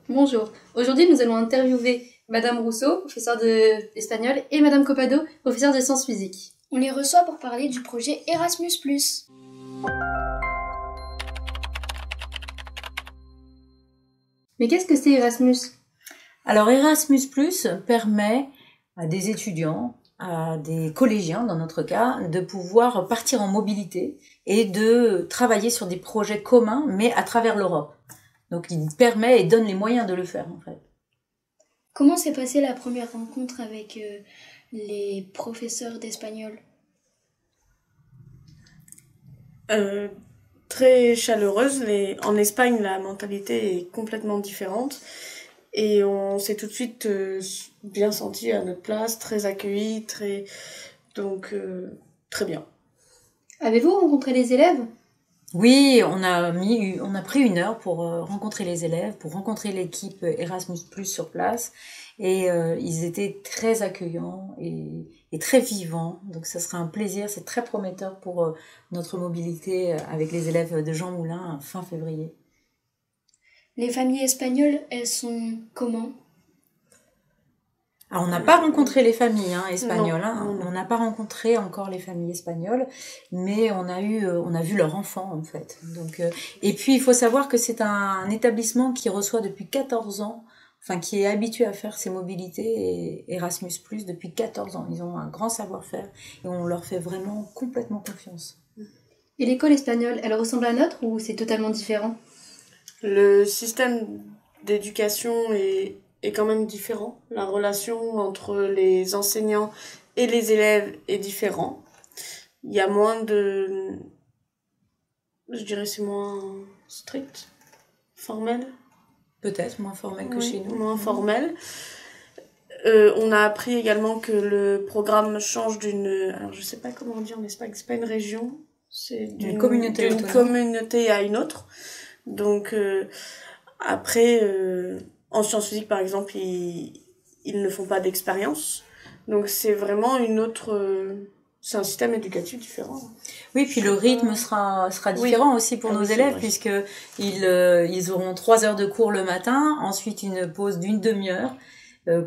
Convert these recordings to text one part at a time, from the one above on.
Bonjour. Aujourd'hui, nous allons interviewer Madame Rousseau, professeure d'espagnol, et Madame Copado, professeure de sciences physiques. On les reçoit pour parler du projet Erasmus+. Mais qu'est-ce que c'est Erasmus? Alors Erasmus+ permet à des étudiants, à des collégiens dans notre cas, de pouvoir partir en mobilité et de travailler sur des projets communs, mais à travers l'Europe. Donc il permet et donne les moyens de le faire en fait. Comment s'est passée la première rencontre avec les professeurs d'espagnol? Très chaleureuse. En Espagne, la mentalité est complètement différente. Et on s'est tout de suite bien senti à notre place, très accueillis, donc très bien. Avez-vous rencontré les élèves? Oui, on a pris 1 heure pour rencontrer les élèves, pour rencontrer l'équipe Erasmus+ sur place, et ils étaient très accueillants et très vivants. Donc ça sera un plaisir, c'est très prometteur pour notre mobilité avec les élèves de Jean Moulin fin février. Les familles espagnoles, elles sont comment? Alors, on n'a pas rencontré les familles espagnoles, Non. On n'a pas rencontré encore les familles espagnoles, mais on a vu leurs enfants en fait. Donc, et puis il faut savoir que c'est un établissement qui reçoit depuis 14 ans, enfin qui est habitué à faire ses mobilités et Erasmus+ depuis 14 ans. Ils ont un grand savoir-faire et on leur fait vraiment complètement confiance. Et l'école espagnole, elle ressemble à la nôtre ou c'est totalement différent? Le système d'éducation est quand même différent. La relation entre les enseignants et les élèves est différente. Il y a moins de... Je dirais c'est moins strict, formel. Peut-être moins formel que chez nous. Moins formel. On a appris également que le programme change alors je sais pas comment on dit en Espagne, c'est pas une région, c'est d'une communauté à une autre. Donc après, en sciences physiques par exemple, ils ne font pas d'expérience. Donc c'est vraiment c'est un système éducatif différent. Oui, puis le rythme sera différent aussi pour nos élèves, puisque ils auront 3 heures de cours le matin, ensuite une pause d'une demi-heure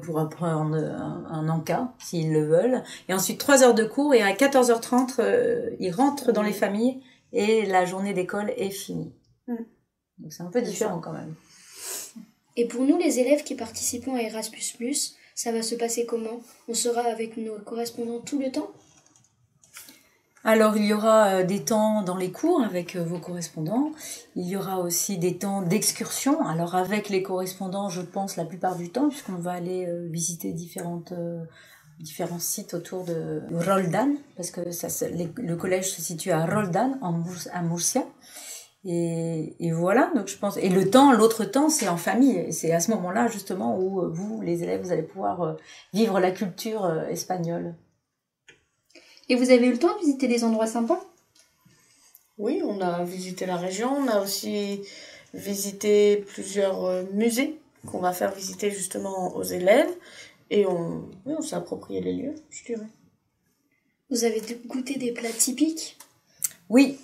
pour apprendre un encas s'ils le veulent, et ensuite 3 heures de cours, et à 14h30 ils rentrent dans les familles et la journée d'école est finie. Donc c'est un peu différent quand même. Et pour nous, les élèves qui participons à Erasmus+, ça va se passer comment? On sera avec nos correspondants tout le temps? Alors il y aura des temps dans les cours avec vos correspondants, il y aura aussi des temps d'excursion, alors avec les correspondants je pense la plupart du temps, puisqu'on va aller visiter différents sites autour de Roldan, parce que le collège se situe à Roldan, à Murcia. Et voilà, donc je pense. Et l'autre temps, c'est en famille. Et c'est à ce moment-là, justement, où vous, les élèves, vous allez pouvoir vivre la culture espagnole. Et vous avez eu le temps de visiter des endroits sympas? Oui, on a visité la région, on a aussi visité plusieurs musées qu'on va faire visiter justement aux élèves. Et on s'est approprié les lieux, je dirais. Vous avez goûté des plats typiques? Oui,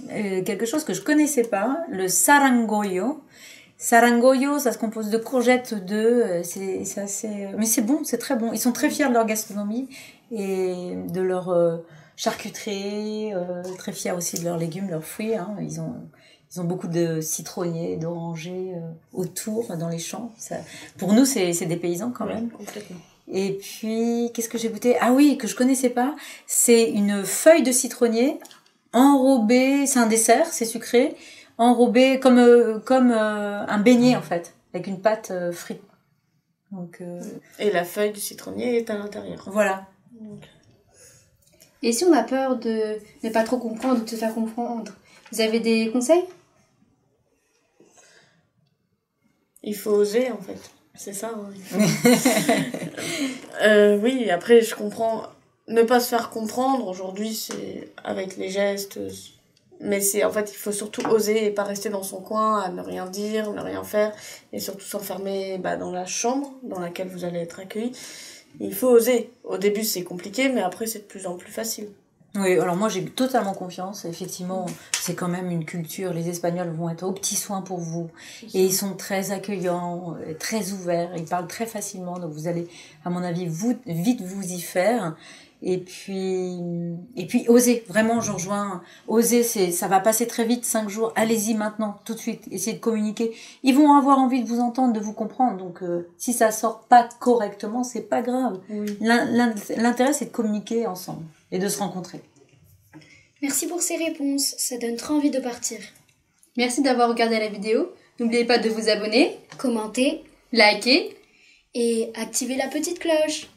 quelque chose que je connaissais pas, le sarangoyo. Sarangoyo, ça se compose de courgettes, c'est assez... Mais c'est bon, c'est très bon. Ils sont très fiers de leur gastronomie et de leur charcuterie, très fiers aussi de leurs légumes, leurs fruits. Ils ont beaucoup de citronniers, d'orangers autour, dans les champs. Pour nous, c'est des paysans quand même. Complètement. Et puis, qu'est-ce que j'ai goûté? Ah oui, que je connaissais pas, c'est une feuille de citronnier enrobé, c'est un dessert, c'est sucré, enrobé comme un beignet en fait, avec une pâte frite. Donc, et la feuille du citronnier est à l'intérieur. Voilà. Et si on a peur de ne pas trop comprendre ou de se faire comprendre, vous avez des conseils? Il faut oser en fait, c'est ça. Oui, après je comprends. Ne pas se faire comprendre, aujourd'hui, c'est avec les gestes. Mais en fait, il faut surtout oser et pas rester dans son coin, à ne rien dire, ne rien faire. Et surtout s'enfermer dans la chambre dans laquelle vous allez être accueilli. Il faut oser. Au début, c'est compliqué, mais après, c'est de plus en plus facile. Oui, alors moi j'ai totalement confiance. Effectivement, c'est quand même une culture. Les Espagnols vont être aux petits soins pour vous. Et ils sont très accueillants, très ouverts. Ils parlent très facilement. Donc vous allez, à mon avis, vite vous y faire. Et puis osez. Vraiment, je rejoins. Osez, ça va passer très vite, 5 jours. Allez-y maintenant, tout de suite. Essayez de communiquer. Ils vont avoir envie de vous entendre, de vous comprendre. Donc si ça sort pas correctement, c'est pas grave. Oui. L'intérêt, c'est de communiquer ensemble et de se rencontrer. Merci pour ces réponses, ça donne trop envie de partir. Merci d'avoir regardé la vidéo. N'oubliez pas de vous abonner, commenter, liker et activer la petite cloche.